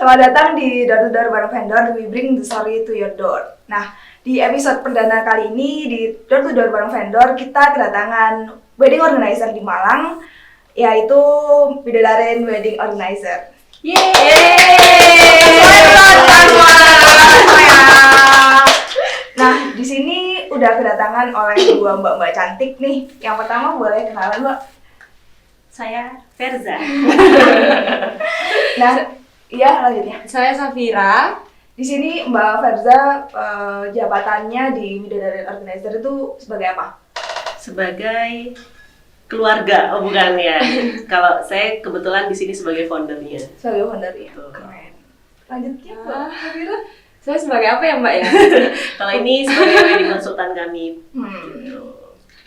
Selamat datang di Door to Door bareng vendor, we bring the story to your door. Nah, di episode perdana kali ini di Door to Door bareng vendor, kita kedatangan wedding organizer di Malang, yaitu Bidadaren Wedding Organizer. Nah, di sini udah kedatangan oleh dua mbak-mbak cantik nih. Yang pertama boleh kenalan, Mbak? Saya Verza. Nah, iya lanjutnya. Saya Safira. Di sini Mbak Verza jabatannya di Bidadaren Organizer itu sebagai apa? Sebagai keluarga, oh bukan ya. Kalau saya kebetulan di sini sebagai foundernya. Sebagai founder ya. Keren. Lanjutnya Mbak Safira. Saya sebagai apa ya Mbak ya? Kalau ini sebagai wedding konsultan kami.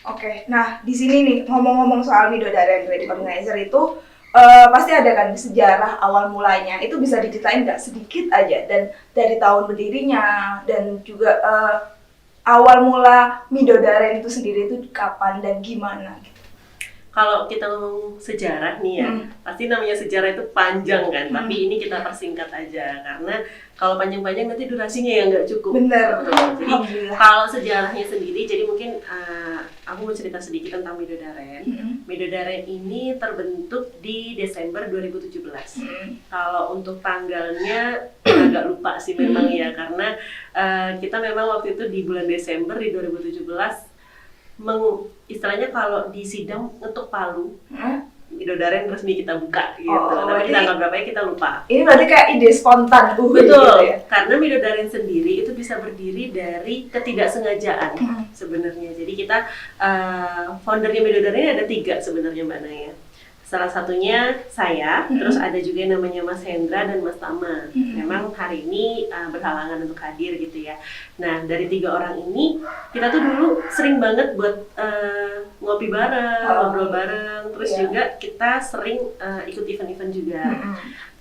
Oke. Nah, di sini nih ngomong-ngomong soal Bidadaren Wedding Organizer itu pasti ada kan sejarah awal mulanya. Itu bisa diceritain nggak sedikit aja, dan dari tahun berdirinya dan juga awal mula Bidadaren itu sendiri itu kapan dan gimana gitu. Kalau kita ngomong sejarah nih ya, pasti namanya sejarah itu panjang kan. Tapi ini kita persingkat aja karena kalau panjang-panjang nanti durasinya yang nggak cukup. Bener. Jadi kalau sejarahnya sendiri, jadi mungkin aku mau cerita sedikit tentang Bidadaren. Bidadaren ini terbentuk di Desember 2017. Kalau untuk tanggalnya agak lupa sih memang ya, karena kita memang waktu itu di bulan Desember di 2017 istilahnya kalau di sidang ngetuk palu, Bidadaren resmi kita buka gitu. Tapi tanggal berapa kita lupa. Ini berarti kayak ide spontan Betul, gitu ya? karena Bidadaren sendiri itu bisa berdiri dari ketidaksengajaan sebenarnya. Jadi kita foundernya Bidadaren ada 3 sebenarnya Mbak Naya. Salah satunya saya, terus ada juga yang namanya Mas Hendra dan Mas Tama. Memang hari ini berhalangan untuk hadir gitu ya. Nah, dari 3 orang ini kita tuh dulu sering banget buat ngopi bareng, ngobrol bareng, terus juga kita sering ikut event-event juga.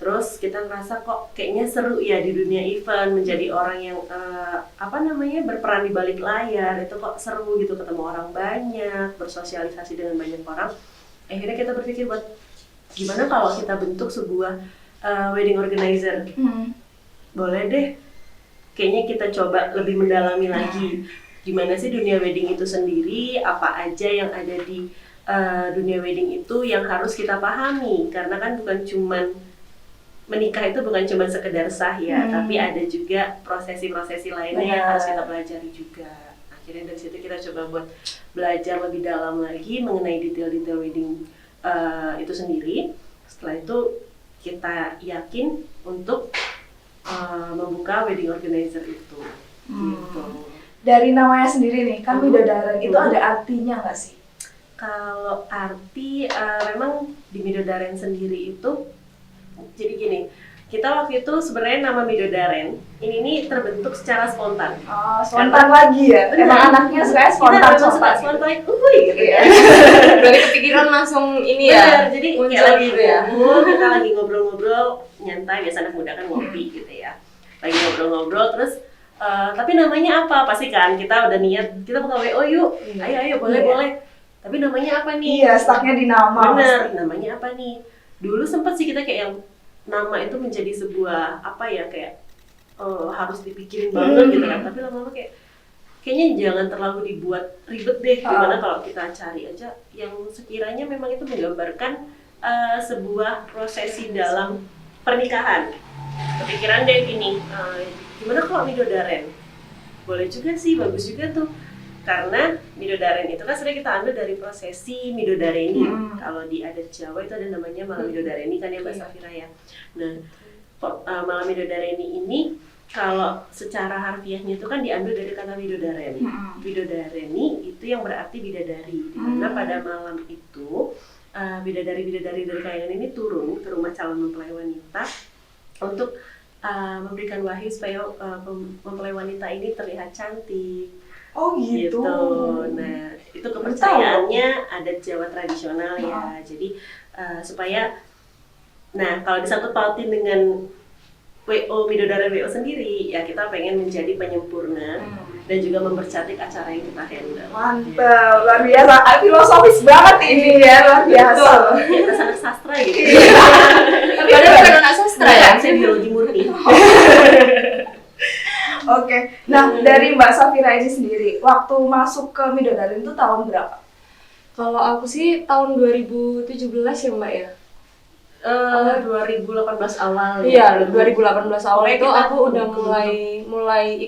Terus kita ngerasa kok kayaknya seru ya di dunia event, menjadi orang yang berperan di balik layar, itu kok seru gitu, ketemu orang banyak, bersosialisasi dengan banyak orang. Akhirnya kita berpikir buat gimana kalau kita bentuk sebuah wedding organizer. Boleh deh, kayaknya kita coba lebih mendalami lagi gimana sih dunia wedding itu sendiri, apa aja yang ada di dunia wedding itu yang harus kita pahami. Karena kan bukan cuman menikah itu bukan cuma sekedar sah ya, tapi ada juga prosesi-prosesi lainnya yang harus kita pelajari juga. Akhirnya dari situ kita coba buat belajar lebih dalam lagi mengenai detail-detail wedding itu sendiri. Setelah itu kita yakin untuk membuka wedding organizer itu. Gitu. Dari namanya sendiri nih, kan Bidadaren itu ada artinya nggak sih? Kalau arti memang di Bidadaren sendiri itu jadi gini. Kita waktu itu sebenarnya nama Bidadaren ini terbentuk secara spontan. Spontan lagi ya? Emang anaknya suka spontan gitu ya. Dari kepikiran langsung ini Bener, ya. jadi muncul kayak lagi gitu ya. kita lagi ngobrol-ngobrol nyantai, biasa anak muda kan ngopi gitu ya. Lagi ngobrol-ngobrol terus tapi namanya apa? Pasti kan kita udah niat kita buka WO yuk. Ayo boleh. Tapi namanya apa nih? Iya, stucknya di nama. Bener, namanya apa nih? Dulu sempet sih kita kayak yang nama itu menjadi sebuah harus dipikirin banget gitu kan. Tapi lama-lama kayaknya jangan terlalu dibuat ribet deh. Gimana kalau kita cari aja yang sekiranya memang itu menggambarkan sebuah prosesi dalam pernikahan. Kepikiran deh gini, gimana kalau Bidadaren? Boleh juga sih, bagus juga tuh. Karena Bidadaren itu kan sering kita ambil dari prosesi Midodareni. Kalau di adat Jawa itu ada namanya Malam Midodareni kan ya Mbak Safira ya. Nah, Malam Midodareni ini kalau secara harfiahnya itu kan diambil dari kata Bidadaren. Bidodareni itu yang berarti bidadari. Dimana pada malam itu bidadari-bidadari dari kalangan ini turun ke rumah calon mempelai wanita untuk memberikan wahyu supaya mempelai wanita ini terlihat cantik. Oh gitu. Nah, itu kepercayaannya adat Jawa tradisional ya. Jadi supaya, nah kalau disangkut pautin dengan WO Bidadaren WO sendiri, ya kita pengen menjadi penyempurna dan juga mempercantik acara yang kita handle. Mantap, luar biasa. Filosofis banget ini ya, luar biasa. Kita sangat sastra gitu. Tapi padahal bukan anak sastra sastra ya? Saya biologi murni. Oke, nah dari Mbak Safira ini sendiri, waktu masuk ke Midodareni itu tahun berapa? Kalau aku sih tahun 2017 ya Mbak ya. 2018 awal. Iya, 2018 awal Pokoknya itu kita aku udah kumpul. mulai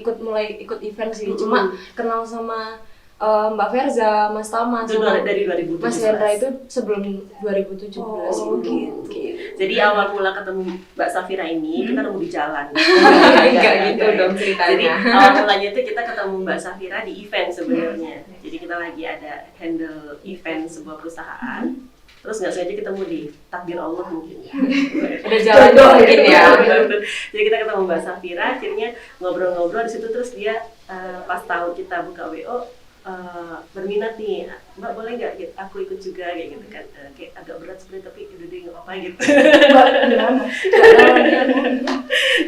ikut event sih. Cuma kenal sama Mbak Verza, Mas Tama, Itu sama dari 2017. Mas Hendra itu sebelum 2017 Oh, gitu. Jadi awal mula ketemu Mbak Safira ini kita nemu di jalan. Enggak gitu dong Jadi ceritanya. awal mulanya itu kita ketemu Mbak Safira di event sebenarnya. Jadi kita lagi ada handle event sebuah perusahaan. Terus nggak sengaja ketemu di takdir Allah mungkin. Udah jalan Jodoh mungkin ya. Jadi kita ketemu Mbak Safira, akhirnya ngobrol-ngobrol di situ terus dia pas tahu kita buka WO berminat nih, Mbak boleh nggak aku ikut juga kayak gitu kan, kayak agak berat sebenarnya tapi udah deh nggak apa gitu.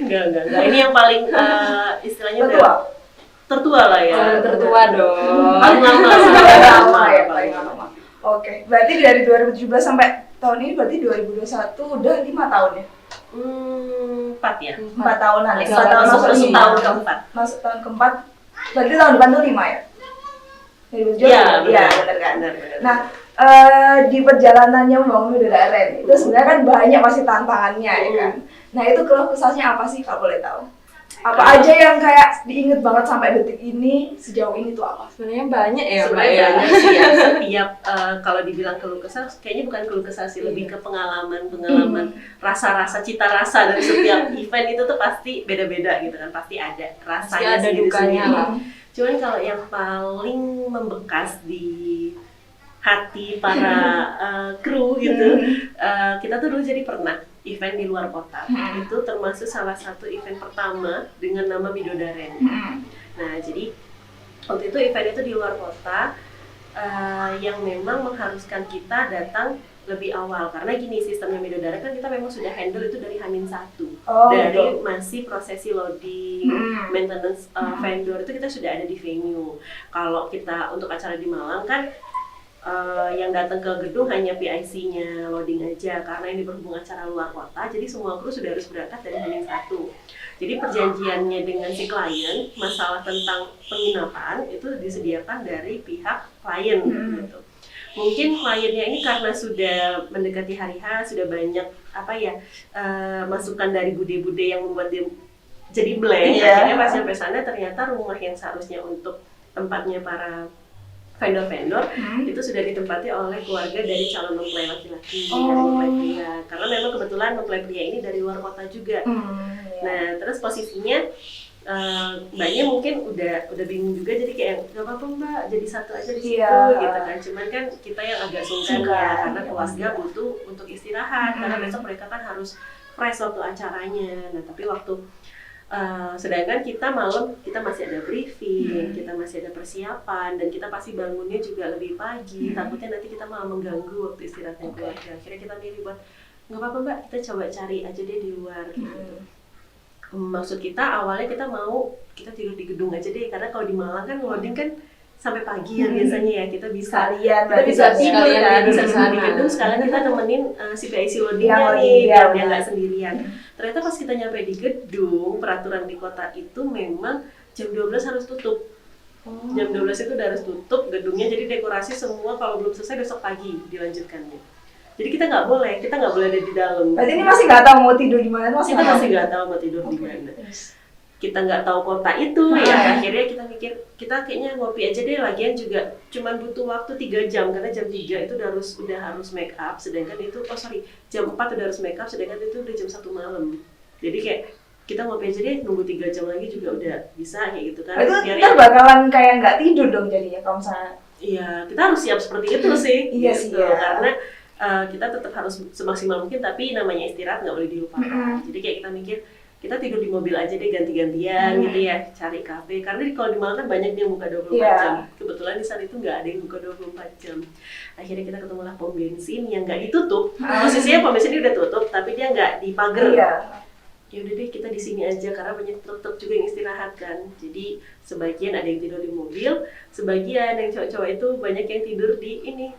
Enggak. Ini yang paling istilahnya Tertua? udah tertua lah ya. Tertua dong. Paling lama, Paling lama ya, paling lama. Oke, berarti dari 2017 sampai tahun ini berarti 2021 udah 5 tahun ya? 4 ya. 4 tahunan ya? 4 Masuk tahun Masuk masuk tahun keempat. Masuk tahun keempat, berarti tahun depan tuh 5 ya? 2017? Iya, Iya, benar kan? Benar. Nah, di perjalanannya membangun Midodareni itu sebenarnya kan banyak masih tantangannya ya kan? Nah itu keluh kesahnya apa sih kalau boleh tahu? Apa aja yang kayak diinget banget sampai detik ini, sejauh ini tuh apa? Sebenarnya banyak ya Mbak Sebenarnya ya. banyak sih ya, setiap kalau dibilang keluh kesah, kayaknya bukan keluh kesah sih, lebih ke pengalaman, rasa-rasa, cita rasa dari setiap event itu tuh pasti beda-beda gitu kan, pasti ada Pasti rasanya ada dukanya lah. Cuman kalau yang paling membekas di hati para kru gitu, kita tuh dulu jadi pernah event di luar kota. Itu termasuk salah satu event pertama dengan nama Midodareni. Nah, jadi waktu itu event itu di luar kota yang memang mengharuskan kita datang lebih awal karena gini sistemnya Midodareni kan kita memang sudah handle itu dari H-1 dari betul. masih prosesi loading, maintenance vendor itu kita sudah ada di venue. Kalau kita untuk acara di Malang kan yang datang ke gedung hanya PIC-nya loading aja karena ini berhubung acara luar kota, jadi semua kru sudah harus berangkat dari H-1. Jadi perjanjiannya dengan si klien masalah tentang penginapan itu disediakan dari pihak klien gitu. Mungkin kliennya ini karena sudah mendekati hari H, sudah banyak masukan dari bude-bude yang membuat dia jadi blank. Akhirnya pas sampai sana ternyata rumah yang seharusnya untuk tempatnya para vendor-vendor itu sudah ditempati oleh keluarga dari calon mempelai laki-laki dari mempelai pria. Karena memang kebetulan mempelai pria ini dari luar kota juga. Nah, terus posisinya mbaknya mungkin udah bingung juga, jadi kayak nggak apa-apa mbak, jadi satu aja di situ gitu kan. Cuman kan kita yang agak sungkan ya karena keluarga butuh untuk istirahat karena besok mereka kan harus fresh waktu acaranya. Nah, tapi waktu sedangkan kita malam kita masih ada briefing, kita masih ada persiapan dan kita pasti bangunnya juga lebih pagi. Takutnya nanti kita malah mengganggu waktu istirahatnya keluarga. Akhirnya kita milih buat nggak apa-apa mbak, kita coba cari aja deh di luar gitu. Maksud kita awalnya kita mau kita tidur di gedung aja deh karena kalau di Malang kan loading kan sampai pagi ya biasanya ya, kita bisa tidur kan, bisa tidur di gedung sekalian kita nemenin si PIC loadingnya nih biar dia nggak sendirian. Ternyata pas kita nyampe di gedung, peraturan di kota itu memang jam 12 harus tutup. Jam 12 itu udah harus tutup gedungnya, jadi dekorasi semua kalau belum selesai besok pagi dilanjutkannya. Jadi kita nggak boleh ada di dalam. Berarti ini masih nggak tahu mau tidur di mana? Kita masih nggak tahu mau tidur di mana. Kita nggak tahu kota itu ya. Akhirnya kita mikir kita kayaknya ngopi aja deh, lagian juga cuman butuh waktu 3 jam karena jam 3 itu udah harus make up, sedangkan itu jam 4 udah harus make up, sedangkan itu udah jam 1 malam. Jadi kayak kita ngopi aja deh, nunggu 3 jam lagi juga udah bisa kayak gitu kan. Itu kita bakalan kayak nggak tidur dong jadinya kalau misalnya. Iya, kita harus siap seperti itu sih. Iya sih gitu. ya. Karena kita tetap harus semaksimal mungkin, tapi namanya istirahat nggak boleh dilupakan. Jadi kayak kita mikir kita tidur di mobil aja deh ganti-gantian gitu ya, cari kafe. Karena kalau di Malang kan banyak yang buka 24 jam. Kebetulan di saat itu nggak ada yang buka 24 jam. Akhirnya kita ketemulah pom bensin yang nggak ditutup. Posisinya pom bensin udah tutup, tapi dia nggak dipagar. Ya udah deh kita di sini aja karena banyak truk-truk juga yang istirahat kan. Jadi sebagian ada yang tidur di mobil, sebagian yang cowok-cowok itu banyak yang tidur di ini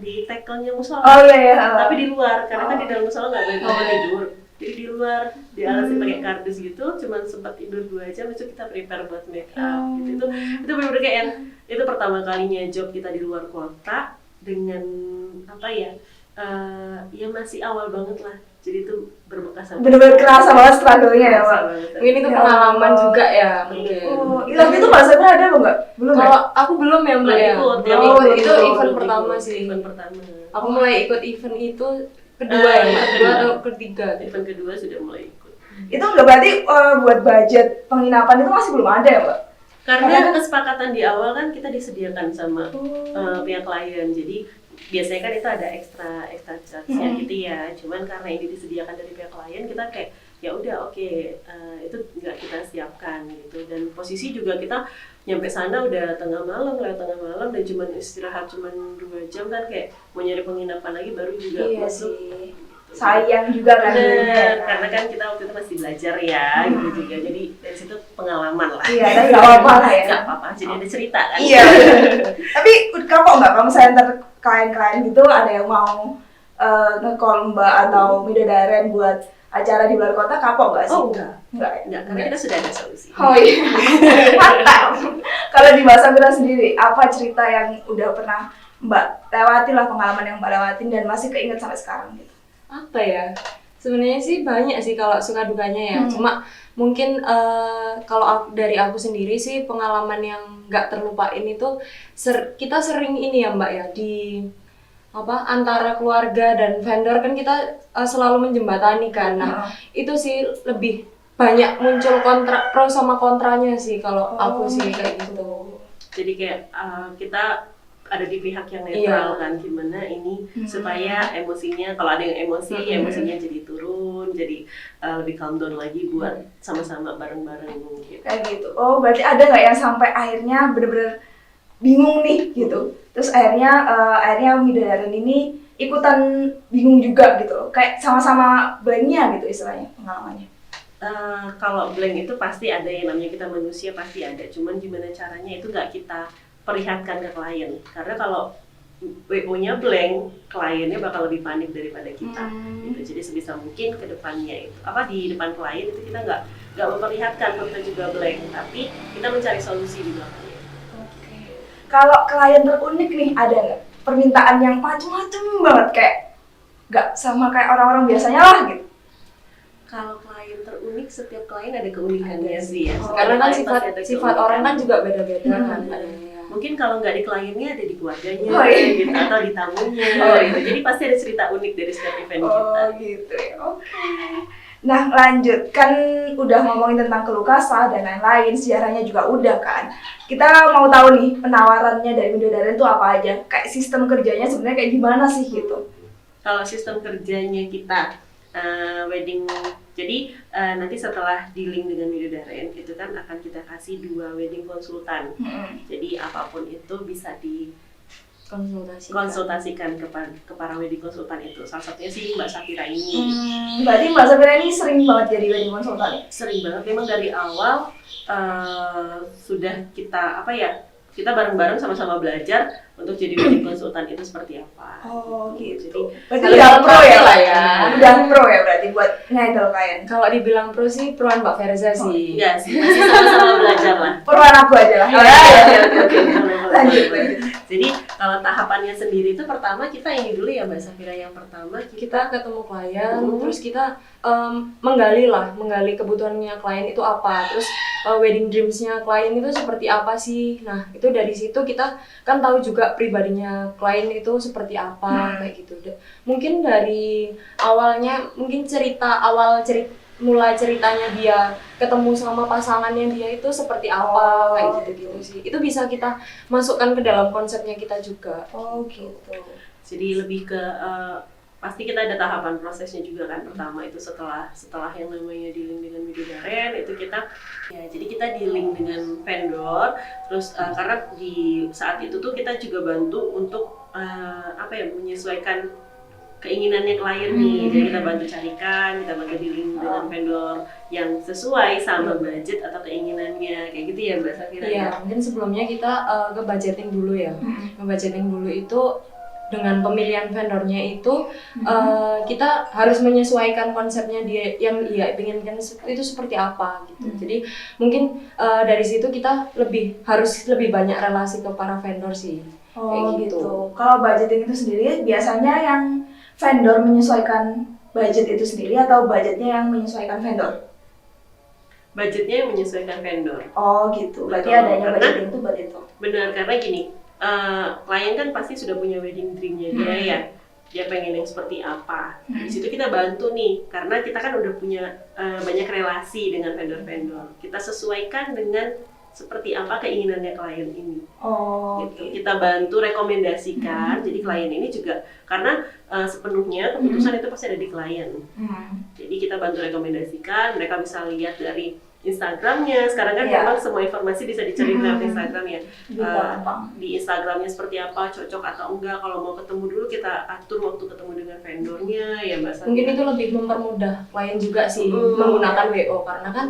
di tackle-nya musola. Oh iya ya. Tapi di luar, karena kan di dalam musola nggak boleh tempat tidur. Jadi di luar, dialasin pakai kardus gitu, cuman sempat tidur 2 jam, itu kita prepare buat make up gitu. Itu benar-benar kayak yang, itu pertama kalinya job kita di luar kota dengan apa ya, ya masih awal banget lah. Jadi itu berbekas. Bener-bener kerasa banget struggle-nya ya, Mbak. Mungkin itu pengalaman juga ya, mungkin. Oh, tapi itu Mbak Safira ada nggak? Belum ya? Kalau aku belum ya Mbak ya. Belum ikut. Itu event pertama sih. Event pertama. Aku mulai ikut event itu kedua ya, Mbak? Kedua atau ketiga? Event kedua sudah mulai ikut. Itu nggak berarti buat budget penginapan itu masih belum ada ya, Mbak? Karena kesepakatan di awal kan kita disediakan sama pihak klien, jadi biasanya kan itu ada extra charge-nya gitu ya. Cuman karena ini disediakan dari pihak klien, kita kayak ya udah oke, itu nggak kita siapkan gitu. Dan posisi juga kita nyampe sana udah tengah malam dan cuman istirahat cuman 2 jam kan, kayak mau nyari penginapan lagi baru juga Iya masuk. sih. Sayang juga kan. Bener, karena kan kita waktu itu masih belajar ya, gitu juga. Jadi dari situ pengalaman lah. Iya, tapi nggak apa-apa lah ya. Nggak apa-apa, jadi ada cerita kan. Iya. Tapi kapok nggak kalau misalnya ntar klien-klien gitu ada yang mau nge-call Mbak atau Midodaren buat acara di luar kota, kapok nggak sih? Oh enggak, karena kita sudah ada solusi. Oh iya, mantap. Kalau di Mbak Safira sendiri, apa cerita yang udah pernah Mbak lewatin lah, pengalaman yang Mbak lewatin dan masih keinget sampai sekarang gitu? Apa ya? Sebenarnya sih banyak sih kalau suka dukanya ya. Cuma mungkin kalau dari aku sendiri sih pengalaman yang nggak terlupain itu kita sering ini ya Mbak ya, di antara keluarga dan vendor kan kita selalu menjembatani kan. Nah, itu sih lebih banyak muncul pro sama kontranya sih kalau aku sih kayak gitu. Jadi kayak kita ada di pihak yang netral kan, gimana ini supaya emosinya, kalau ada yang emosinya jadi turun, jadi lebih calm down lagi buat sama-sama bareng-bareng gitu. Kayak gitu. Oh, berarti ada nggak yang sampai akhirnya bener-bener bingung nih gitu, terus akhirnya Midodaren ini ikutan bingung juga gitu, kayak sama-sama blanknya gitu istilahnya pengalamannya. Kalau blank itu pasti ada, yang namanya kita manusia pasti ada, cuman gimana caranya itu nggak kita perlihatkan ke klien, karena kalau WO-nya blank, kliennya bakal lebih panik daripada kita. Gitu. Jadi sebisa mungkin ke depannya itu di depan klien itu kita nggak memperlihatkan kalau kita juga blank, tapi kita mencari solusi di belakangnya. Oke. Kalau klien terunik nih, ada nggak permintaan yang macem-macem banget, kayak nggak sama kayak orang-orang biasanya lah gitu? Kalau klien terunik, setiap klien ada keunikannya sih ya. Karena kan sifat orang kan juga beda-beda kan. Mungkin kalau nggak di kliennya ada di keluarganya, iya. gitu, atau di tamunya, gitu. Jadi pasti ada cerita unik dari setiap event kita. Oh gitu ya, oke. Nah lanjut, kan udah ngomongin tentang keluh kesah dan lain-lain, sejarahnya juga udah kan. Kita mau tahu nih penawarannya dari Midodaren itu apa aja, kayak sistem kerjanya sebenarnya kayak gimana sih gitu? Kalau sistem kerjanya kita wedding, jadi nanti setelah di-link dengan Midodaren itu kan akan kita kasih 2 wedding konsultan. Jadi apapun itu bisa dikonsultasikan ke para wedding konsultan itu. Salah satunya sih Mbak Safira ini. Berarti Mbak Safira ini sering banget jadi wedding konsultan ya? Sering banget, memang dari awal sudah kita kita bareng-bareng sama-sama belajar untuk jadi wedding konsultan itu seperti apa. Oh gitu. Jadi berarti udah pro ya lah ya. ya. Udah pro ya berarti buat ngehandle klien. Kalau dibilang pro sih proan Mbak Verza sih. enggak sih, masih sama-sama belajar lah. Peruan aku aja lah. Oke. Lanjut. Jadi kalau tahapannya sendiri itu pertama kita ini dulu ya Mbak Safira, yang pertama Kita ketemu klien, terus kita menggali kebutuhannya klien itu apa, terus wedding dreams-nya klien itu seperti apa sih. Nah itu dari situ kita kan tahu juga pribadinya klien itu seperti apa, kayak gitu. Mungkin dari awalnya, mungkin mulai ceritanya dia ketemu sama pasangannya dia itu seperti apa, kayak gitu sih. Itu bisa kita masukkan ke dalam konsepnya kita juga. Oh gitu. Jadi lebih ke pasti kita ada tahapan prosesnya juga kan. Pertama itu setelah yang namanya di-link dengan Midodaren itu kita jadi kita di-link dengan vendor. Terus karena di saat itu tuh kita juga bantu untuk menyesuaikan keinginannya klien nih. Jadi kita bantu carikan, kita bantu di-link dengan vendor yang sesuai sama budget atau keinginannya, kayak gitu ya Mbak Safira. Iya, mungkin sebelumnya kita nge-budgeting dulu ya. Nge-budgeting dulu itu dengan pemilihan vendornya itu kita harus menyesuaikan konsepnya dia yang dia inginkan itu seperti apa gitu. Jadi mungkin dari situ kita harus lebih banyak relasi ke para vendor sih. Oh Kayak gitu. Kalau budgeting itu sendiri biasanya yang vendor menyesuaikan budget itu sendiri atau budgetnya yang menyesuaikan vendor? Budgetnya yang menyesuaikan vendor. Oh gitu. Berarti Betul. adanya Karena- budgeting itu buat itu. Benar, karena gini, klien kan pasti sudah punya wedding dream-nya dia ya. Dia pengen yang seperti apa. Di situ kita bantu nih, karena kita kan udah punya banyak relasi dengan vendor-vendor. Kita sesuaikan dengan seperti apa keinginannya klien ini. Oh Gitu. Kita bantu rekomendasikan. Jadi klien ini juga karena sepenuhnya keputusan itu pasti ada di klien. Jadi kita bantu rekomendasikan. Mereka bisa lihat dari Instagramnya. Sekarang kan Iya. memang semua informasi bisa dicari lewat Instagram ya. Lebih gampang. Di Instagramnya seperti apa, cocok atau enggak. Kalau mau ketemu dulu kita atur waktu ketemu dengan vendornya ya Mbak Sandi. Mungkin itu lebih mempermudah klien juga sih Hmm. menggunakan WO karena kan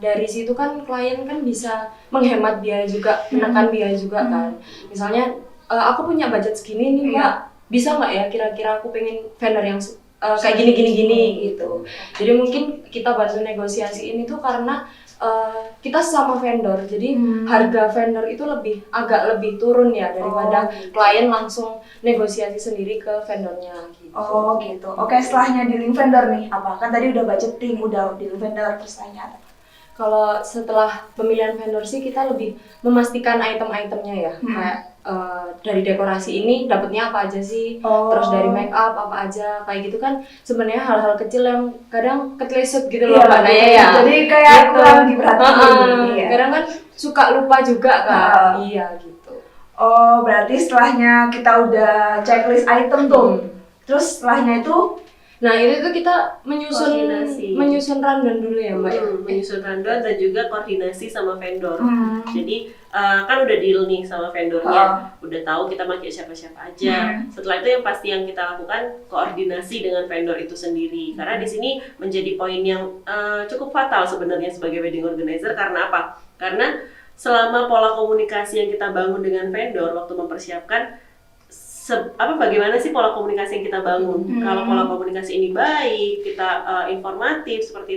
dari situ kan klien kan bisa menghemat biaya juga, menekan biaya juga kan. Misalnya aku punya budget segini nih Mbak, bisa nggak ya kira-kira aku pengen vendor yang kayak gini gitu. Jadi mungkin kita bantu negosiasi ini tuh karena kita sama vendor, jadi harga vendor itu agak lebih turun ya daripada klien langsung negosiasi sendiri ke vendornya gitu. Oh gitu. Oke, setelahnya dealing vendor nih, apa? Kan tadi udah budgeting, udah dealing vendor, terus tanya apa? Kalau setelah pemilihan vendor sih kita lebih memastikan item-itemnya ya, kayak dari dekorasi ini dapatnya apa aja sih, terus dari make up apa aja, kayak gitu kan sebenarnya hal-hal kecil yang kadang ketelesut gitu loh Mbak Naya ya. Jadi kayak Gitu. kurang diperhatiin. Iya. Kadang kan suka lupa juga kan, iya gitu. Oh, berarti setelahnya kita udah checklist item tuh. Terus setelahnya itu Nah itu tuh kita Koordinasi. menyusun rundown dulu ya Mbak ya. Menyusun rundown dan juga koordinasi sama vendor. Jadi kan udah deal nih sama vendornya, udah tahu kita pakai siapa-siapa aja. Setelah itu yang pasti yang kita lakukan koordinasi dengan vendor itu sendiri. Karena di sini menjadi poin yang cukup fatal sebenarnya sebagai wedding organizer. Karena apa? Karena selama pola komunikasi yang kita bangun dengan vendor waktu mempersiapkan bagaimana sih pola komunikasi yang kita bangun? Kalau pola komunikasi ini baik, kita informatif seperti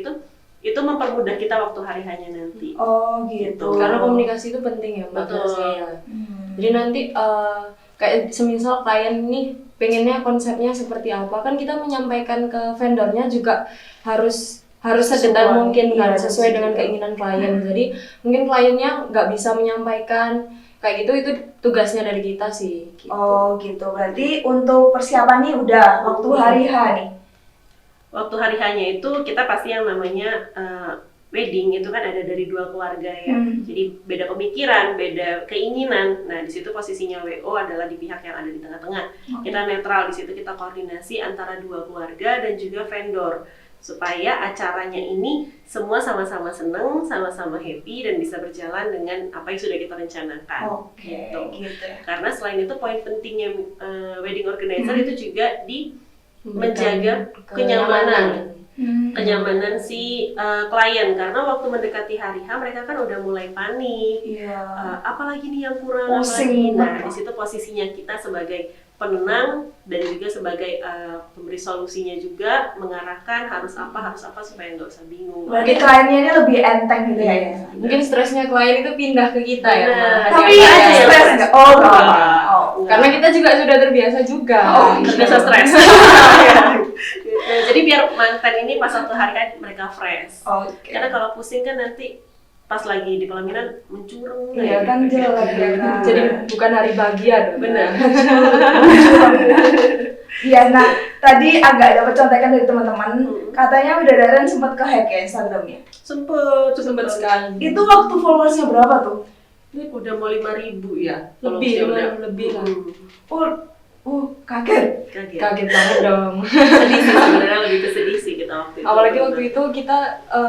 itu mempermudah kita waktu hari hanya nanti. oh gitu. Karena komunikasi itu penting ya Mbak Betul. menurut saya. Jadi nanti kayak semisal klien nih pengennya konsepnya seperti apa, kan kita menyampaikan ke vendornya juga harus sedetail mungkin kan, sesuai dengan keinginan klien. Jadi mungkin kliennya nggak bisa menyampaikan kayak gitu, itu tugasnya dari kita sih. Gitu. Oh gitu. Berarti untuk persiapan nih udah waktu hari H nih. Waktu hari hanya itu kita pasti yang namanya wedding itu kan ada dari dua keluarga ya. Jadi beda pemikiran, beda keinginan. Nah, di situ posisinya WO adalah di pihak yang ada di tengah-tengah. Kita netral di situ, kita koordinasi antara dua keluarga dan juga vendor supaya acaranya ini semua sama-sama seneng, sama-sama happy dan bisa berjalan dengan apa yang sudah kita rencanakan. Oke, gitu ya. Karena selain itu poin pentingnya wedding organizer itu juga di menjaga kenyamanan si klien, karena waktu mendekati hari H mereka kan udah mulai panik. Iya. Apalagi nih yang kurang, Pusing. Nah, di situ posisinya kita sebagai penenang dan juga sebagai pemberi solusinya juga mengarahkan harus apa supaya nggak usah bingung. Berarti kliennya ini lebih enteng gitu ya. Mungkin stresnya klien itu pindah ke kita ya. Benar. Mbak. Tapi Hati-hati ada ya. stres enggak? Oh, enggak apa. Oh, Karena kita juga sudah terbiasa juga. terbiasa stres. Nah, jadi biar mantan ini pas satu hari kan mereka fresh. Oke. Karena kalau pusing kan nanti pas lagi di pelaminan mencurung. Iya kan jelek ya kan. Jadi bukan hari bahagia dong. Benar. Iya, nah tadi agak dapat contekan dari teman-teman, katanya Widodaren sempat ke-hack ya Instagramnya. Sempet sekali. Itu waktu followersnya berapa tuh? Ini udah mau 5.000 ya. Lebih lah. Kaget. Kaget banget dong. Sedih sih sebenarnya, lebih ke sedih sih kita waktu itu. Apalagi waktu itu kita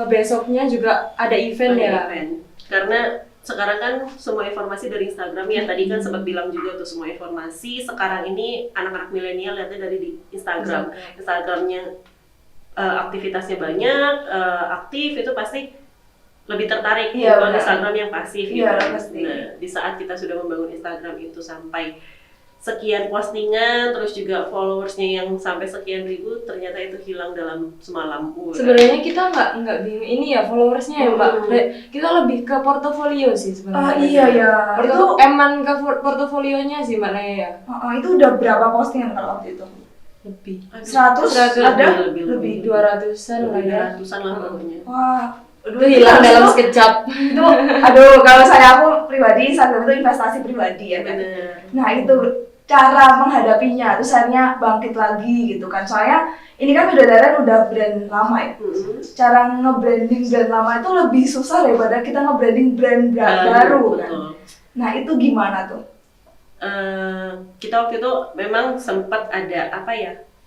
besoknya juga ada event Ada ya. event. Karena sekarang kan semua informasi dari Instagram ya, tadi kan sempat bilang juga tuh semua informasi sekarang ini anak-anak milenial lihatnya dari di Instagram. Instagramnya aktivitasnya banyak, aktif, itu pasti lebih tertarik Iya, kalau benar. Instagram yang pasif gitu. Iya, pasti. Nah, di saat kita sudah membangun Instagram itu sampai sekian postingan, terus juga followersnya yang sampai sekian ribu, ternyata itu hilang dalam semalam. Sebenarnya kita nggak bingung ini ya followersnya ya Mbak. Kita lebih ke portofolio sih sebenarnya. Iya ya. Itu Eman ke portofolionya sih Mbak Naya ya. itu udah berapa postingan kalau waktu itu? Lebih. 100 ada? Lebih 200-an lah lebih ya. ratusan lah pokoknya. Wah, Itu hilang dalam sekejap. itu aduh, kalau aku pribadi Instagram itu investasi pribadi ya kan. Bener. Nah itu cara menghadapinya, terus akhirnya bangkit lagi gitu kan. Soalnya ini kan Widodaren udah brand lama ya. Cara nge-branding brand lama itu lebih susah daripada kita nge-branding brand baru kan. Betul. Nah itu gimana tuh? Kita waktu itu memang sempat ada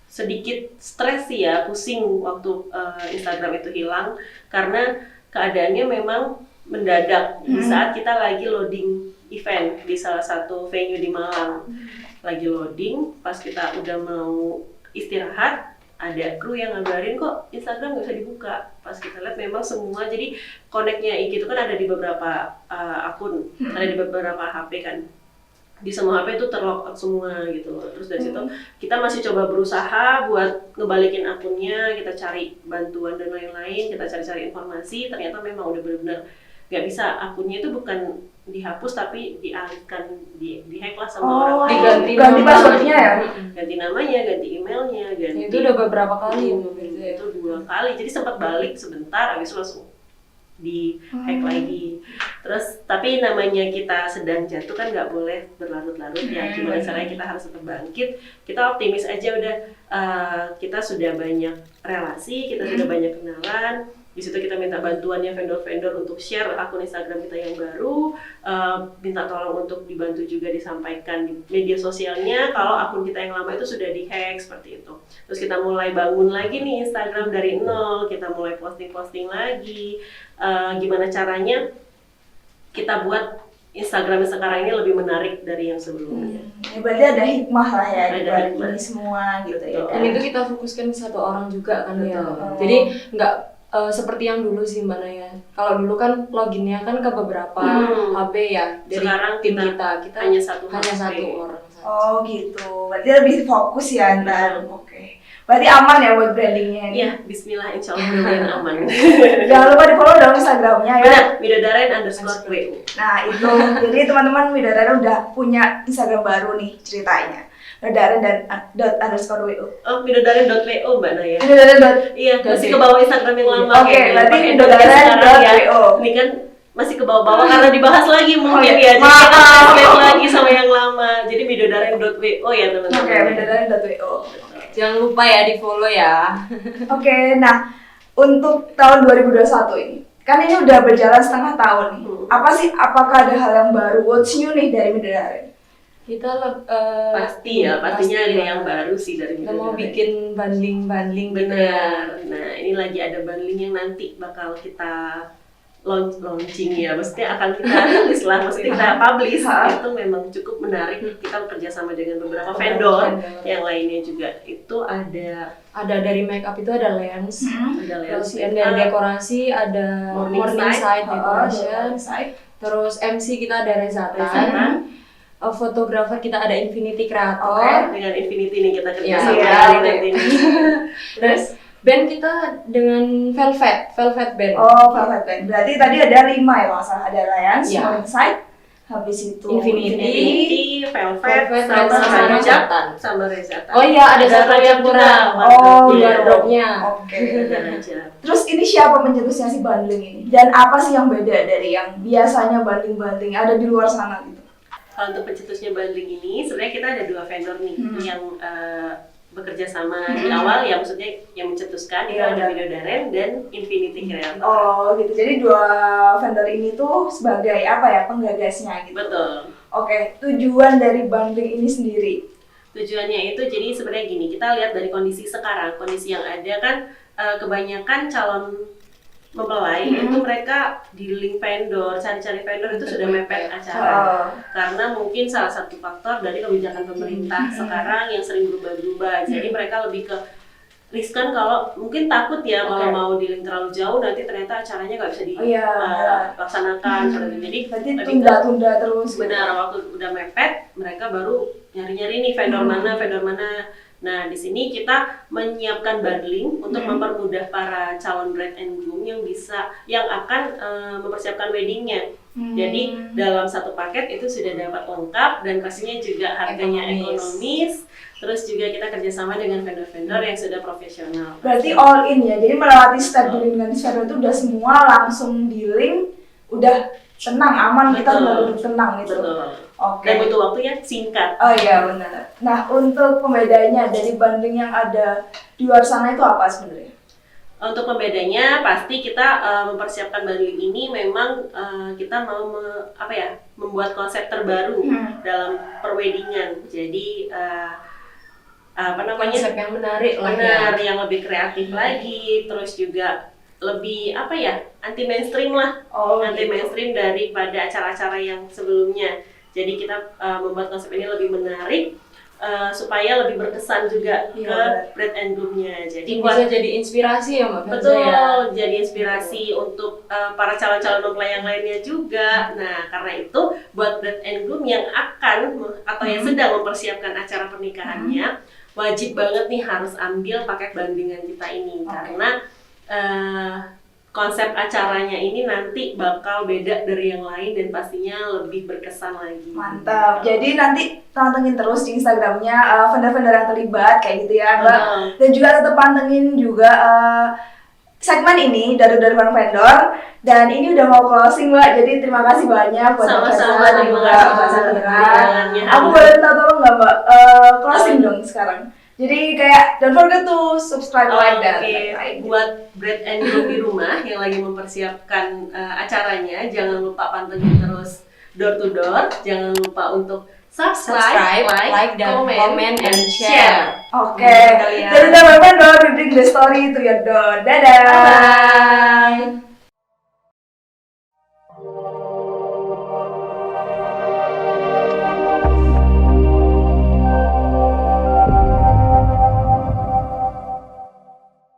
sedikit stres sih ya, pusing waktu Instagram itu hilang karena keadaannya memang mendadak di saat kita lagi loading event di salah satu venue di Malang. Lagi loading, pas kita udah mau istirahat, ada kru yang ngabarin kok Instagram nggak bisa dibuka. Pas kita lihat memang semua, jadi connect-nya IG itu kan ada di beberapa akun, ada di beberapa HP kan. Di semua HP itu terlock semua gitu loh. Terus dari situ kita masih coba berusaha buat ngebalikin akunnya, kita cari bantuan dan lain-lain, kita cari-cari informasi, ternyata memang udah benar-benar nggak bisa, akunnya itu bukan dihapus tapi dialihkan, dihack lah sama orang lain. Ganti passwordnya ya? Ganti namanya, ganti emailnya, ganti. Itu udah beberapa kali Itu 2 kali, jadi sempat balik sebentar, habis itu langsung di hack lagi. Terus tapi namanya kita sedang jatuh kan nggak boleh berlarut-larut ya, gimana caranya kita harus tetap bangkit. Kita optimis aja udah, kita sudah banyak relasi, kita sudah banyak kenalan. Di situ kita minta bantuannya vendor-vendor untuk share akun Instagram kita yang baru, minta tolong untuk dibantu juga disampaikan di media sosialnya kalau akun kita yang lama itu sudah dihack seperti itu. Terus kita mulai bangun lagi nih Instagram dari nol, kita mulai posting-posting lagi, gimana caranya kita buat Instagram sekarang ini lebih menarik dari yang sebelumnya. Ya, berarti ada hikmah lah ya di Ada balik hikmah. ini semua gitu ya. Dan itu kita fokuskan ke satu orang juga kan ya. Betul. Jadi nggak seperti yang dulu sih Mbak Naya. Kalau dulu kan loginnya kan ke beberapa HP ya dari Sekarang tim kita kita hanya satu satu HP. orang saja. Oh gitu, berarti lebih fokus ya ntar. Oke. Berarti aman ya buat brandingnya ini. Iya, bismillah, insya Allah mudah-mudahan aman. Jangan lupa di follow dong Instagramnya ya. Benar, Widodaren_WU. Nah itu, jadi teman-teman Widodaren udah punya Instagram baru nih ceritanya. Widodaren dan _WU. Oh, Widodaren.wo Mbak Naya. Widodaren. Iya, masih ke bawah Instagram yang lama. Oke, kayaknya. berarti Pakai Widodaren.wo. Ini kan masih ke bawah-bawah karena dibahas lagi mungkin iya. ya. Jadi kita Maaf. translate lagi sama yang lama. Jadi Widodaren.wo ya teman-teman. Oke, Widodaren.wo. Jangan lupa ya di follow ya. Oke, nah untuk tahun 2021 ini, kan ini udah berjalan setengah tahun nih. Apa sih, apakah ada hal yang baru, what's new nih dari Widodaren? Kita Pastinya ada ya. yang baru sih dari Kita mau Widodaren. bikin bundling gitu ya. Benar. Nah, ini lagi ada bundling yang nanti bakal kita launching ya, maksudnya akan kita rilis lah, maksudnya kita publish. Itu memang cukup menarik. Kita bekerja sama dengan beberapa vendor yang lainnya juga. Itu ada dari makeup itu ada lens, lens, terus dari dekorasi ada morning side decoration, terus MC kita ada Rezatan, fotografer kita ada Infinity Creator, dengan Infinity nih kita kerja Ya, sama iya. nanti nih. terus band kita dengan Velvet Band. Oh, Velvet Band. Berarti tadi ada 5 ya, Mas. Ada Alliance, Iya. Morningside, habis itu Infinity, Velvet, Velvet, sama Rezatan. sama Rezatan. Oh iya, ada satu yang kurang. Oh, di iya. wardrobe-nya. Oke. Raja. Terus ini siapa pencetusnya si bundling ini? Dan apa sih yang beda dari yang biasanya bundling-bundling ada di luar sana gitu? Kalau untuk pencetusnya bundling ini, sebenarnya kita ada 2 vendor nih yang bekerja sama di awal ya, maksudnya yang mencetuskan itu Iya, ada benar. Widodaren dan Infinity Creator. Oh gitu, jadi 2 vendor ini tuh sebagai apa ya, penggagasnya gitu. Betul. Oke, tujuan dari bundling ini sendiri. Tujuannya itu jadi sebenarnya gini, kita lihat dari kondisi sekarang, kondisi yang ada kan kebanyakan calon mempelai itu mereka di link vendor, cari-cari vendor itu sudah mepet acara. Karena mungkin salah satu faktor dari kebijakan pemerintah sekarang yang sering berubah-ubah. Jadi mereka lebih ke riskan kalau mungkin takut ya kalau Oke. mau di-link terlalu jauh nanti ternyata acaranya nggak bisa Oh iya. dilaksanakan seperti itu. Jadi Berarti lebih ke- tunda-tunda terus. benar waktu udah mepet mereka baru nyari-nyari nih vendor mana. Nah di sini kita menyiapkan bundling untuk mempermudah para calon bride and groom yang akan mempersiapkan weddingnya. Jadi dalam satu paket itu sudah dapat lengkap dan pastinya juga harganya ekonomis. Terus juga kita kerjasama dengan vendor-vendor yang sudah profesional. Berarti all in ya. Jadi melewati step dealing dengan vendor itu udah semua langsung dealing, udah tenang, aman, kita Betul. udah duduk tenang gitu. Betul. Oke. Dan butuh waktunya singkat. Oh iya benar. Nah untuk pembedanya dari bundling yang ada di luar sana itu apa sebenarnya? Untuk pembedanya pasti kita mempersiapkan bundling ini memang kita mau membuat konsep terbaru dalam perweddingan. Jadi Konsep yang menarik lah ya. benar yang lebih kreatif lagi, terus juga lebih anti mainstream lah, anti mainstream daripada acara-acara yang sebelumnya. Jadi kita membuat konsep ini lebih menarik supaya lebih berkesan juga Iya, ke bride and groom-nya. Jadi Bisa jadi inspirasi ya Mbak Fenza betul, ya. jadi inspirasi untuk para calon-calon mempelai yang lainnya juga. Nah, karena itu buat bride and groom yang akan atau yang sedang mempersiapkan acara pernikahannya, wajib banget nih harus ambil paket bandingan kita ini karena konsep acaranya ini nanti bakal beda dari yang lain dan pastinya lebih berkesan lagi. Mantap. Jadi nanti pantengin terus di Instagramnya vendor-vendor yang terlibat kayak gitu ya, Mbak. Dan juga tetap pantengin juga segmen ini dari Bang Vendor. Dan ini udah mau closing, Mbak. Jadi terima kasih banyak buat Sama-sama, terima kasih Mbak undangannya. Aku boleh minta tolong nggak, Mbak? Closing dong sekarang. Jadi kayak don't forget to subscribe, like, dan like. Buat bride and groom di rumah yang lagi mempersiapkan acaranya, jangan lupa pantengin terus door to door. Jangan lupa untuk subscribe, like, dan comment and share. Oke. Kalian. Dari Bang Vendor, we bring the story to your door. Dadah. Bye.